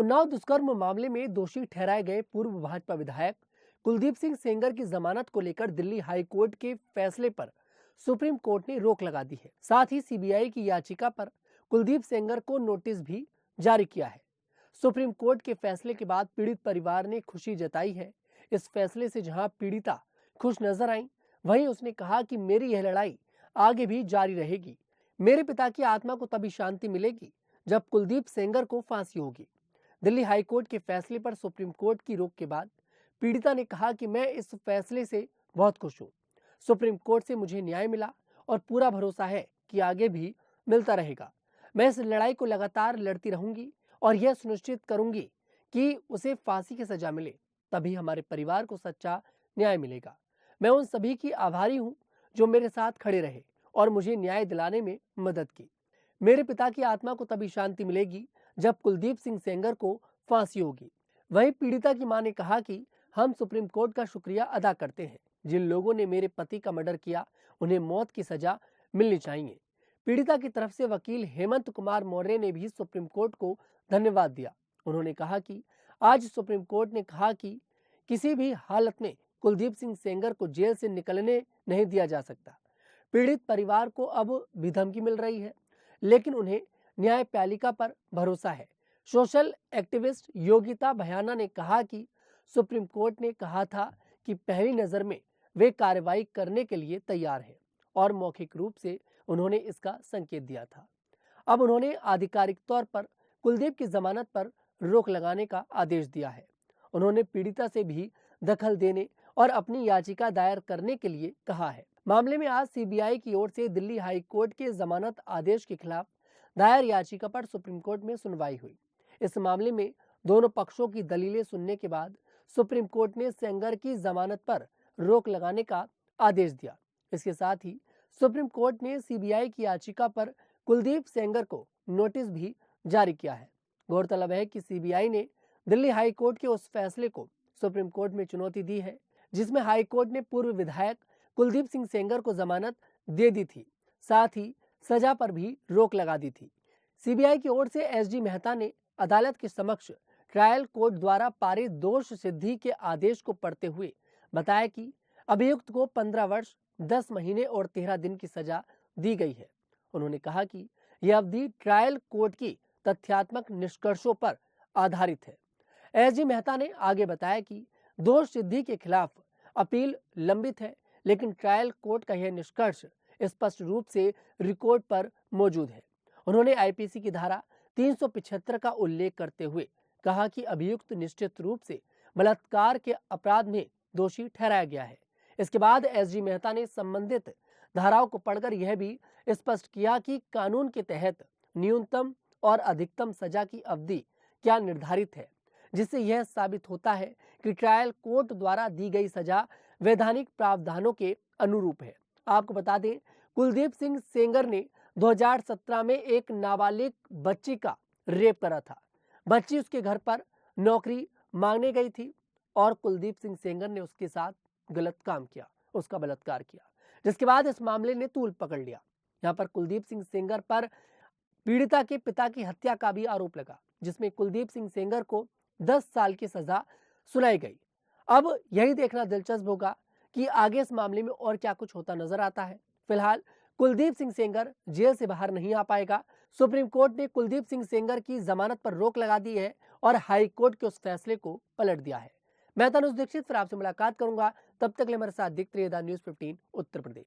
उन्नाव दुष्कर्म मामले में दोषी ठहराए गए पूर्व भाजपा विधायक कुलदीप सिंह सेंगर की जमानत को लेकर दिल्ली हाई कोर्ट के फैसले पर सुप्रीम कोर्ट ने रोक लगा दी है। साथ ही सीबीआई की याचिका पर कुलदीप सेंगर को नोटिस भी जारी किया है। सुप्रीम कोर्ट के फैसले के बाद पीड़ित परिवार ने खुशी जताई है। इस फैसले से जहां पीड़िता खुश नजर आई, वहीं उसने कहा कि मेरी यह लड़ाई आगे भी जारी रहेगी। मेरे पिता की आत्मा को तभी शांति मिलेगी जब कुलदीप सेंगर को फांसी होगी। दिल्ली हाई कोर्ट के फैसले पर सुप्रीम कोर्ट की रोक के बाद पीड़िता ने कहा कि मैं इस फैसले से बहुत खुश हूं। सुप्रीम कोर्ट से मुझे न्याय मिला और पूरा भरोसा है कि आगे भी मिलता रहेगा। मैं इस लड़ाई को लगातार लड़ती रहूंगी और यह सुनिश्चित करूंगी कि उसे फांसी की सजा मिले, तभी हमारे परिवार को सच्चा न्याय मिलेगा। मैं उन सभी की आभारी हूं जो मेरे साथ खड़े रहे और मुझे न्याय दिलाने में मदद की। मेरे पिता की आत्मा को तभी शांति मिलेगी जब कुलदीप सिंह सेंगर को फांसी होगी। वहीं पीड़िता की मां ने कहा कि हम सुप्रीम कोर्ट का शुक्रिया अदा करते हैं। जिन लोगों ने मेरे पति का मर्डर किया, उन्हें मौत की सजा मिलनी चाहिए। पीड़िता की तरफ से वकील हेमंत कुमार मौर्य ने भी सुप्रीम कोर्ट को धन्यवाद दिया। उन्होंने कहा कि आज सुप्रीम कोर्ट ने कहा कि किसी भी हालत में कुलदीप सिंह सेंगर को जेल से निकलने नहीं दिया जा सकता। पीड़ित परिवार को अब भी धमकी मिल रही है, लेकिन उन्हें न्यायपालिका पर भरोसा है। सोशल एक्टिविस्ट योगिता भयाना ने कहा कि सुप्रीम कोर्ट ने कहा था कि पहली नजर में वे कार्रवाई करने के लिए तैयार हैं और मौखिक रूप से उन्होंने इसका संकेत दिया था। अब उन्होंने आधिकारिक तौर पर कुलदीप की जमानत पर रोक लगाने का आदेश दिया है। उन्होंने पीड़िता से भी दखल देने और अपनी याचिका दायर करने के लिए कहा है। मामले में आज सीबीआई की ओर से दिल्ली हाई कोर्ट के जमानत आदेश के खिलाफ दायर याचिका पर सुप्रीम कोर्ट में सुनवाई हुई। इस मामले में दोनों पक्षों की दलीलें सुनने के बाद सुप्रीम कोर्ट ने सेंगर की जमानत पर रोक लगाने का आदेश दिया। इसके साथ ही सुप्रीम कोर्ट ने सीबीआई की याचिका पर कुलदीप सेंगर को नोटिस भी जारी किया है। गौरतलब है कि सीबीआई ने दिल्ली हाई कोर्ट के उस फैसले को सुप्रीम कोर्ट में चुनौती दी है जिसमें हाई कोर्ट ने पूर्व विधायक कुलदीप सिंह सेंगर को जमानत दे दी थी, साथ ही सजा पर भी रोक लगा दी थी। सीबीआई की ओर से एसजी मेहता ने अदालत के समक्ष ट्रायल कोर्ट द्वारा पारित दोष सिद्धि के आदेश को पढ़ते हुए बताया कि अभियुक्त को 15 वर्ष 10 महीने और 13 दिन की सजा दी गई है। उन्होंने कहा कि यह अवधि ट्रायल कोर्ट की तथ्यात्मक निष्कर्षों पर आधारित है। एसजी मेहता ने आगे बताया कि दोष सिद्धि के खिलाफ अपील लंबित है, लेकिन ट्रायल कोर्ट का यह निष्कर्ष स्पष्ट रूप से रिकॉर्ड पर मौजूद है। उन्होंने आईपीसी की धारा 375 का उल्लेख करते हुए कहा कि अभियुक्त निश्चित रूप से बलात्कार के अपराध में दोषी ठहराया गया है। इसके बाद एसजी मेहता ने संबंधित धाराओं को पढ़कर यह भी स्पष्ट किया कि कानून के तहत न्यूनतम और अधिकतम सजा की अवधि क्या निर्धारित है, जिससे यह साबित होता है कि ट्रायल कोर्ट द्वारा दी गई सजा वैधानिक प्रावधानों के अनुरूप है। आपको बता दें, कुलदीप सिंह सेंगर ने 2017 में एक नाबालिग बच्ची का रेप करा था। बच्ची उसके घर पर नौकरी मांगने गई थी और कुलदीप सिंह सेंगर ने उसके साथ गलत काम किया, उसका बलात्कार किया, जिसके बाद इस मामले ने तूल पकड़ लिया। यहाँ पर कुलदीप सिंह सेंगर पर पीड़िता के पिता की हत्या का भी आरोप लगा, जिसमें कुलदीप सिंह सेंगर को 10 साल की सजा सुनाई गई। अब यही देखना दिलचस्प होगा कि आगे इस मामले में और क्या कुछ होता नजर आता है। फिलहाल कुलदीप सिंह सेंगर जेल से बाहर नहीं आ पाएगा। सुप्रीम कोर्ट ने कुलदीप सिंह सेंगर की जमानत पर रोक लगा दी है और हाई कोर्ट के उस फैसले को पलट दिया है। मैं तनुज दीक्षित फिर आपसे मुलाकात करूंगा, तब तक के लिए मेरे साथ देखते रहिए द न्यूज़ 15 उत्तर प्रदेश।